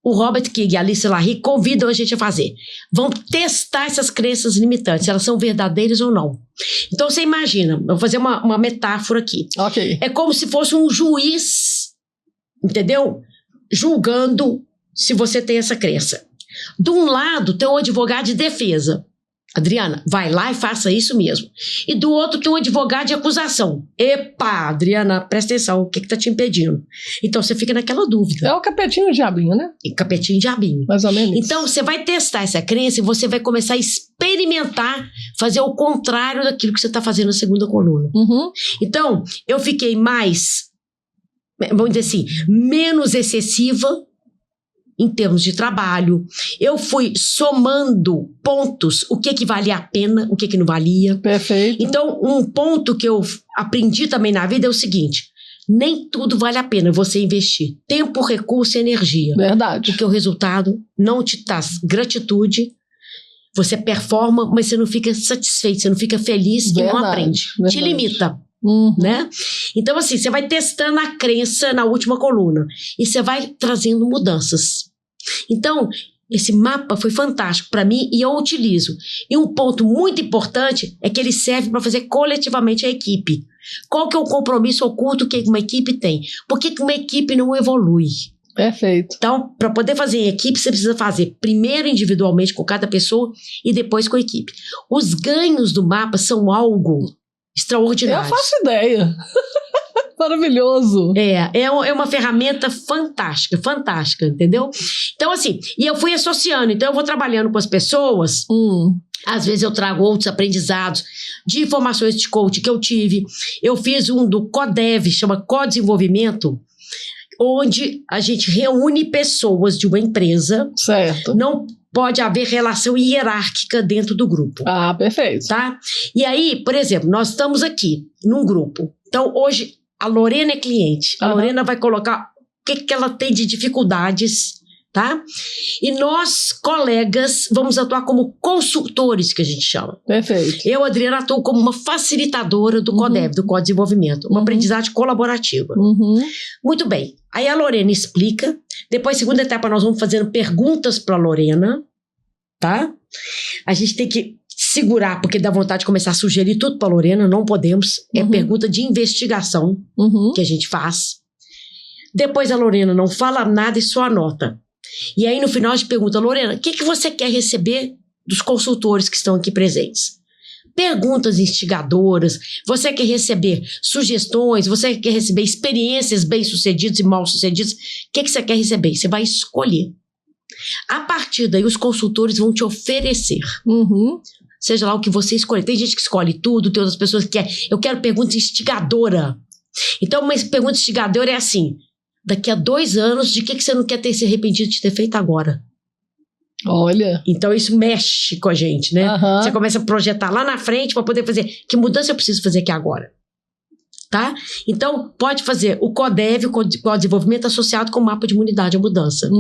o Robert King e a Alice Larry convidam a gente a fazer? Vão testar essas crenças limitantes, se elas são verdadeiras ou não. Então você imagina, eu vou fazer uma metáfora aqui. Ok. É como se fosse um juiz, entendeu? Julgando se você tem essa crença. De um lado tem um advogado de defesa. Adriana, vai lá e faça isso mesmo. E do outro tem um advogado de acusação. Epa, Adriana, presta atenção, o que está te impedindo? Então você fica naquela dúvida. É o capetinho diabinho, né? E capetinho diabinho. Mais ou menos. Então você vai testar essa crença e você vai começar a experimentar, fazer o contrário daquilo que você está fazendo na 2ª coluna. Então, eu fiquei mais, vamos dizer assim, menos excessiva em termos de trabalho. Eu fui somando pontos, o que valia a pena, o que não valia. Perfeito. Então, um ponto que eu aprendi também na vida é o seguinte, nem tudo vale a pena você investir tempo, recurso e energia. Verdade. Porque o resultado não te traz gratitude, você performa, mas você não fica satisfeito, você não fica feliz. Verdade. E não aprende. Verdade. Te limita. Né? Então assim, você vai testando a crença na última coluna e você vai trazendo mudanças. Então esse mapa foi fantástico para mim e eu utilizo. E um ponto muito importante é que ele serve para fazer coletivamente a equipe. Qual que é o compromisso oculto que uma equipe tem? Por que uma equipe não evolui? Perfeito. Então, para poder fazer em equipe, você precisa fazer primeiro individualmente com cada pessoa e depois com a equipe. Os ganhos do mapa são algo extraordinário. Eu faço ideia. Maravilhoso. É uma ferramenta fantástica, fantástica, entendeu? Então, assim, e eu fui associando. Então, eu vou trabalhando com as pessoas. Às vezes eu trago outros aprendizados de informações de coaching que eu tive. Eu fiz um do CODEV, chama Co-Desenvolvimento, onde a gente reúne pessoas de uma empresa. Certo. Não pode haver relação hierárquica dentro do grupo. Ah, perfeito. Tá? E aí, por exemplo, nós estamos aqui num grupo. Então, hoje, a Lorena é cliente. A Lorena vai colocar o que ela tem de dificuldades, tá? E nós, colegas, vamos atuar como consultores, que a gente chama. Perfeito. Eu, Adriana, atuo como uma facilitadora do CODEV, do Co-Desenvolvimento. Uma aprendizagem colaborativa. Muito bem. Aí a Lorena explica. Depois, segunda etapa, nós vamos fazendo perguntas para a Lorena, tá? A gente tem que segurar, porque dá vontade de começar a sugerir tudo para a Lorena, não podemos. É pergunta de investigação que a gente faz. Depois a Lorena não fala nada e só anota. E aí no final a gente pergunta, Lorena, o que você quer receber dos consultores que estão aqui presentes? Perguntas instigadoras, você quer receber sugestões, você quer receber experiências bem-sucedidas e mal-sucedidas, o que você quer receber? Você vai escolher. A partir daí os consultores vão te oferecer. Seja lá o que você escolher. Tem gente que escolhe tudo, tem outras pessoas que querem. Eu quero pergunta instigadora. Então uma pergunta instigadora é assim, daqui a 2 anos, de que você não quer ter se arrependido de ter feito agora? Olha. Então isso mexe com a gente, né? Você começa a projetar lá na frente para poder fazer, que mudança eu preciso fazer aqui agora? Tá? Então pode fazer o CODEV, o Co-Desenvolvimento associado com o mapa de imunidade à mudança.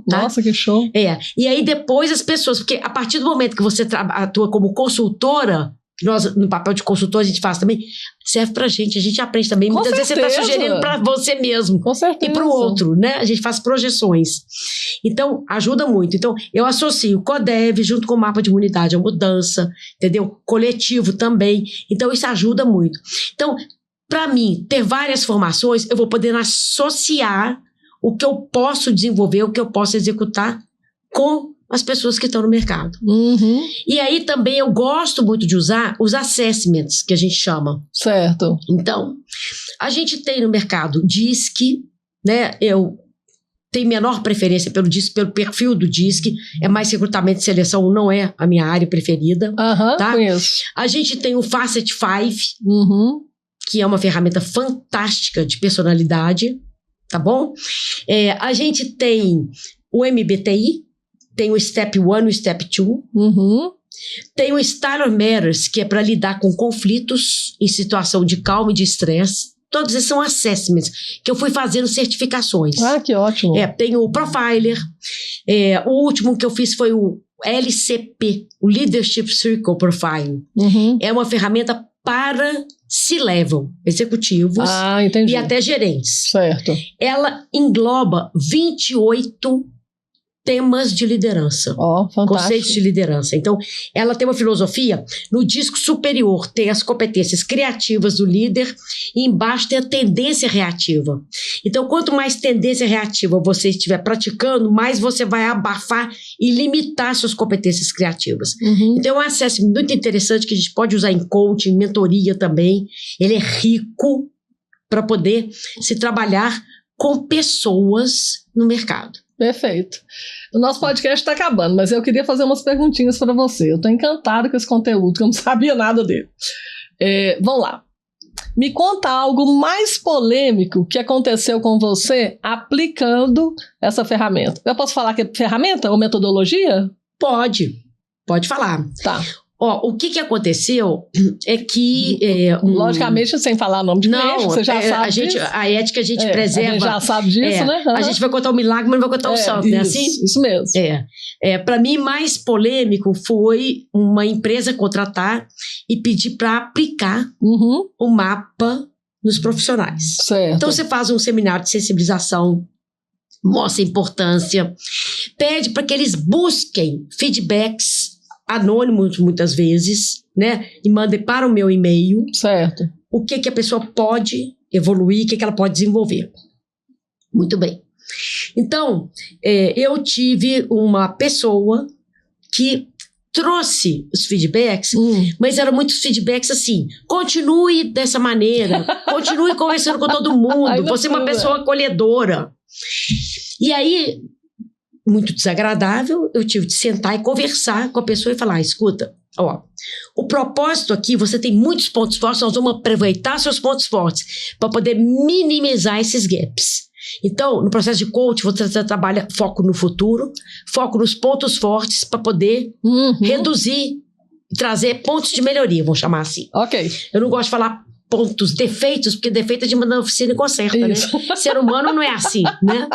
Tá? Nossa, que show. E aí depois as pessoas, porque a partir do momento que você atua como consultora, nós no papel de consultor a gente faz também, serve pra gente, a gente aprende também. Muitas vezes você tá sugerindo pra você mesmo. Com certeza. E pro outro, né? A gente faz projeções. Então, ajuda muito. Então, eu associo o CODEV junto com o mapa de imunidade à mudança, entendeu? Coletivo também. Então, isso ajuda muito. Então, pra mim, ter várias formações, eu vou poder associar o que eu posso desenvolver, o que eu posso executar com as pessoas que estão no mercado. Uhum. E aí também eu gosto muito de usar os assessments, que a gente chama. Certo. Então, a gente tem no mercado DISC, né? Eu tenho menor preferência pelo DISC, pelo perfil do DISC. É mais recrutamento e seleção, não é a minha área preferida. Tá? Conheço. A gente tem o Facet 5, Uhum. que é uma ferramenta fantástica de personalidade, tá bom? A gente tem o MBTI, tem o Step 1 e o Step 2. Uhum. Tem o Styler Matters, que é para lidar com conflitos em situação de calma e de estresse. Todos esses são assessments que eu fui fazendo certificações. Ah, que ótimo. Tem o Profiler. O último que eu fiz foi o LCP, o Leadership Circle Profile. Uhum. É uma ferramenta para C-level, executivos entendi. e até gerentes. Certo. Ela engloba 28 temas de liderança. Fantástico. Conceitos de liderança. Então, ela tem uma filosofia. No disco superior tem as competências criativas do líder e embaixo tem a tendência reativa. Então, quanto mais tendência reativa você estiver praticando, mais você vai abafar e limitar suas competências criativas. Uhum. Então, é um acesso muito interessante que a gente pode usar em coaching, mentoria também. Ele é rico para poder se trabalhar com pessoas no mercado. Perfeito. O nosso podcast está acabando, mas eu queria fazer umas perguntinhas para você. Eu estou encantada com esse conteúdo, que eu não sabia nada dele. Vamos lá. Me conta algo mais polêmico que aconteceu com você aplicando essa ferramenta. Eu posso falar que é ferramenta ou metodologia? Pode falar. Tá. O que aconteceu é que... Logicamente, sem falar nome de cliente, você já sabe disso. A ética a gente preserva. A gente já sabe disso, né? A gente vai contar o milagre, mas não vai contar o santo, isso, né? Assim? Isso mesmo. Para mim, mais polêmico foi uma empresa contratar e pedir para aplicar o mapa nos profissionais. Certo. Então, você faz um seminário de sensibilização, mostra a importância, pede para que eles busquem feedbacks anônimos muitas vezes, né? E mandem para o meu e-mail. Certo. O que a pessoa pode evoluir, o que ela pode desenvolver. Muito bem. Então, eu tive uma pessoa que trouxe os feedbacks, mas eram muitos feedbacks assim: continue dessa maneira, continue conversando com todo mundo, você é uma pessoa acolhedora. E aí, muito desagradável, eu tive de sentar e conversar com a pessoa e falar: escuta, o propósito aqui, você tem muitos pontos fortes, nós vamos aproveitar seus pontos fortes para poder minimizar esses gaps. Então, no processo de coach, você trabalha foco no futuro, foco nos pontos fortes para poder reduzir e trazer pontos de melhoria, vamos chamar assim. Ok. Eu não gosto de falar pontos, defeitos, porque defeito é de mandar na oficina e conserta, né? Ser humano não é assim, né?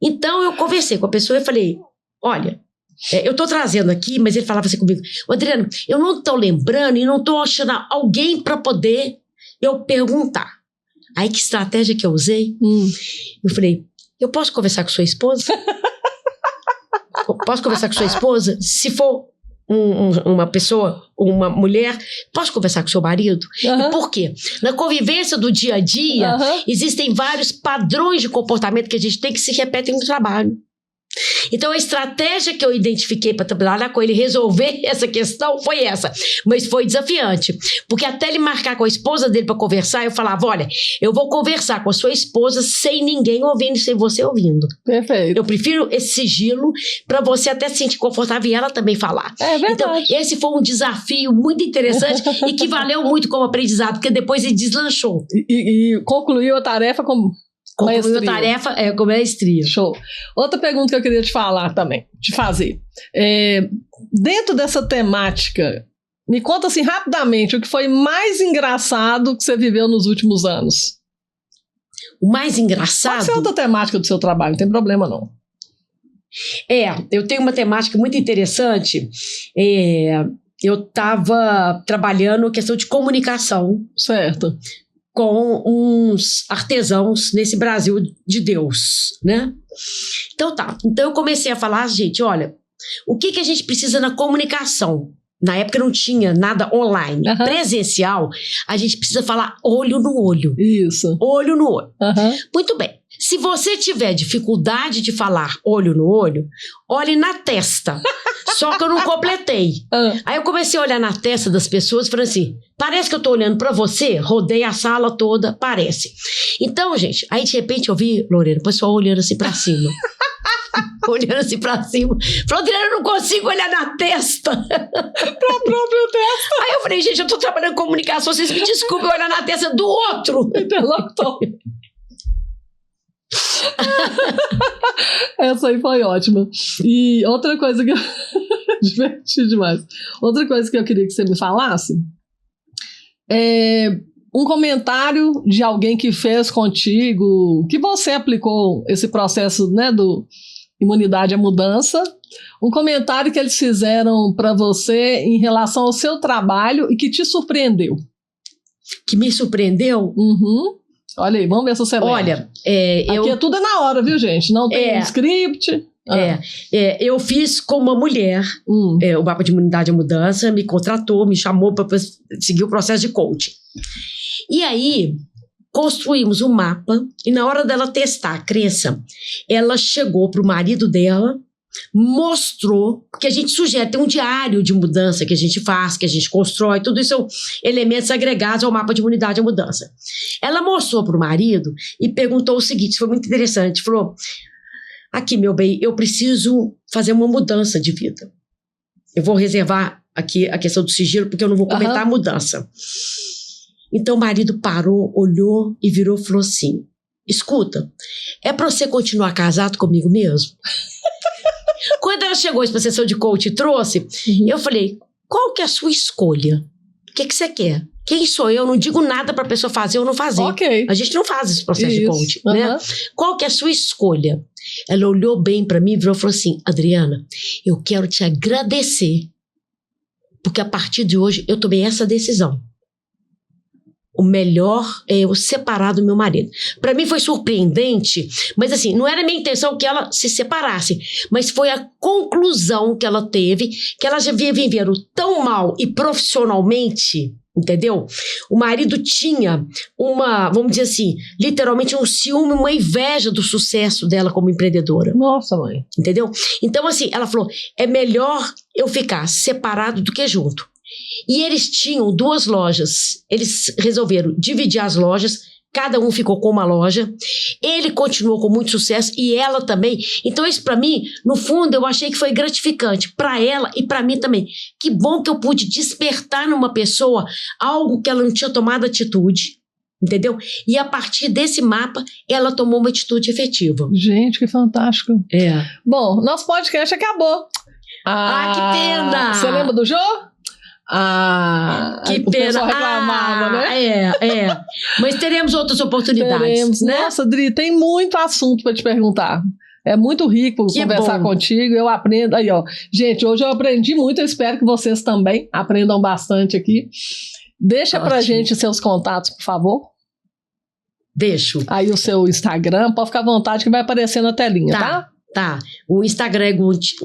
Então, eu conversei com a pessoa e falei: olha, eu estou trazendo aqui, mas ele falava assim comigo: Adriano, eu não estou lembrando e não estou achando alguém para poder eu perguntar. Aí, que estratégia que eu usei? Eu falei: eu posso conversar com sua esposa? Eu posso conversar com sua esposa? Se for uma pessoa, uma mulher, posso conversar com seu marido? E por quê? Na convivência do dia a dia, existem vários padrões de comportamento que a gente tem que se repetem no trabalho. Então, a estratégia que eu identifiquei para trabalhar com ele, resolver essa questão, foi essa. Mas foi desafiante. Porque até ele marcar com a esposa dele para conversar, eu falava: olha, eu vou conversar com a sua esposa sem ninguém ouvindo, sem você ouvindo. Perfeito. Eu prefiro esse sigilo para você até se sentir confortável e ela também falar. É verdade. Então, esse foi um desafio muito interessante e que valeu muito como aprendizado, porque depois ele deslanchou. E concluiu a tarefa como... Concluiu a tarefa com maestria. Show. Outra pergunta que eu queria te fazer. Dentro dessa temática, me conta assim rapidamente o que foi mais engraçado que você viveu nos últimos anos. O mais engraçado? Pode ser outra temática do seu trabalho, não tem problema não. Eu tenho uma temática muito interessante. Eu estava trabalhando questão de comunicação. Certo. Com uns artesãos nesse Brasil de Deus, né? Então eu comecei a falar: gente, olha, o que a gente precisa na comunicação? Na época não tinha nada online. Presencial, a gente precisa falar olho no olho. Isso. Olho no olho. Muito bem. Se você tiver dificuldade de falar olho no olho, olhe na testa. Só que eu não completei. Aí eu comecei a olhar na testa das pessoas e falei assim, parece que eu tô olhando pra você? Rodei a sala toda, parece. Então, gente, aí de repente eu vi, Lorena, o pessoal olhando assim pra cima. Olhando assim pra cima. Falou, Adriana, eu não consigo olhar na testa. Pra própria testa. Aí eu falei, gente, eu tô trabalhando em comunicação, vocês me desculpem olhar na testa do outro. Interlocutor. Essa aí foi ótima. E outra coisa que eu... Divertido demais. Outra coisa que eu queria que você me falasse é um comentário de alguém que fez contigo, que você aplicou esse processo, né, do imunidade à mudança, um comentário que eles fizeram para você em relação ao seu trabalho e que te surpreendeu. Que me surpreendeu? Uhum. Olha aí, vamos ver se você lembra. Olha, aqui é tudo na hora, viu, gente? Não tem script. Eu fiz com uma mulher, o mapa de imunidade à mudança, me contratou, me chamou para seguir o processo de coaching. E aí, construímos um mapa, e na hora dela testar a crença, ela chegou pro marido dela, mostrou, porque a gente sugere, tem um diário de mudança que a gente faz, que a gente constrói, tudo isso são elementos agregados ao mapa de imunidade à mudança. Ela mostrou pro marido e perguntou o seguinte, foi muito interessante, falou, aqui, meu bem, eu preciso fazer uma mudança de vida. Eu vou reservar aqui a questão do sigilo, porque eu não vou comentar a mudança. Então o marido parou, olhou e virou e falou assim, escuta, é pra você continuar casado comigo mesmo? Quando ela chegou para a sessão de coach e trouxe, eu falei, qual que é a sua escolha? O que você quer? Quem sou eu? Não digo nada para a pessoa fazer ou não fazer. Okay. A gente não faz esse processo de coach, né? Qual que é a sua escolha? Ela olhou bem para mim e virou e falou assim, Adriana, eu quero te agradecer, porque a partir de hoje eu tomei essa decisão. O melhor é eu separar do meu marido. Para mim foi surpreendente, mas assim, não era minha intenção que ela se separasse, mas foi a conclusão que ela teve, que ela já havia vivido tão mal e profissionalmente, entendeu? O marido tinha uma, vamos dizer assim, literalmente um ciúme, uma inveja do sucesso dela como empreendedora. Nossa, mãe. Entendeu? Então assim, ela falou, é melhor eu ficar separado do que junto. E eles tinham 2 lojas, eles resolveram dividir as lojas, cada um ficou com uma loja, ele continuou com muito sucesso e ela também. Então isso para mim, no fundo, eu achei que foi gratificante para ela e para mim também. Que bom que eu pude despertar numa pessoa algo que ela não tinha tomado atitude, entendeu? E a partir desse mapa, ela tomou uma atitude efetiva. Gente, que fantástico. Bom, nosso podcast acabou. Que pena! Você lembra do Jô? Que o pena. pessoal reclamava, né? Mas teremos outras oportunidades. Teremos. Né? Nossa, Dri, tem muito assunto para te perguntar. É muito rico conversar contigo, eu aprendo. Aí, ó. Gente, hoje eu aprendi muito, eu espero que vocês também aprendam bastante aqui. Deixa pra gente seus contatos, por favor. Deixo. Aí o seu Instagram, pode ficar à vontade que vai aparecer na telinha, tá? Tá. O Instagram é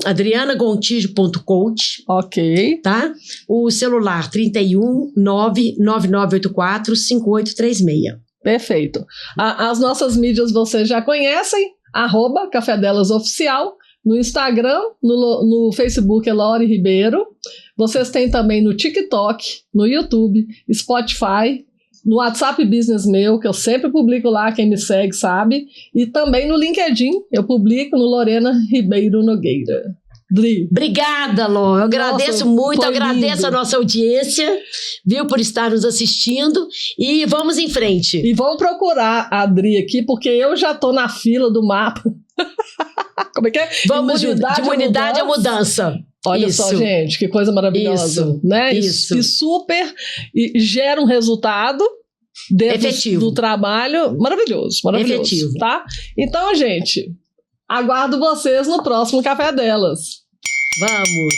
adrianagontijo.coach. Ok. Tá? O celular 31999845836. Perfeito. As nossas mídias vocês já conhecem. @cafedelasoficial. No Instagram, no Facebook é Lori Ribeiro. Vocês têm também no TikTok, no YouTube, Spotify, no WhatsApp Business meu, que eu sempre publico lá, quem me segue sabe. E também no LinkedIn, eu publico no Lorena Ribeiro Nogueira. Dri. Obrigada, Lô. Eu agradeço muito, agradeço a nossa audiência, viu, por estar nos assistindo. E vamos em frente. E vamos procurar a Dri aqui, porque eu já tô na fila do mapa. Como é que é? Vamos junto. De imunidade à mudança. Olha só, gente, que coisa maravilhosa. Né? Isso. E super gera um resultado dentro do trabalho maravilhoso. Efetivo. Tá? Então, gente, aguardo vocês no próximo Café Delas. Vamos!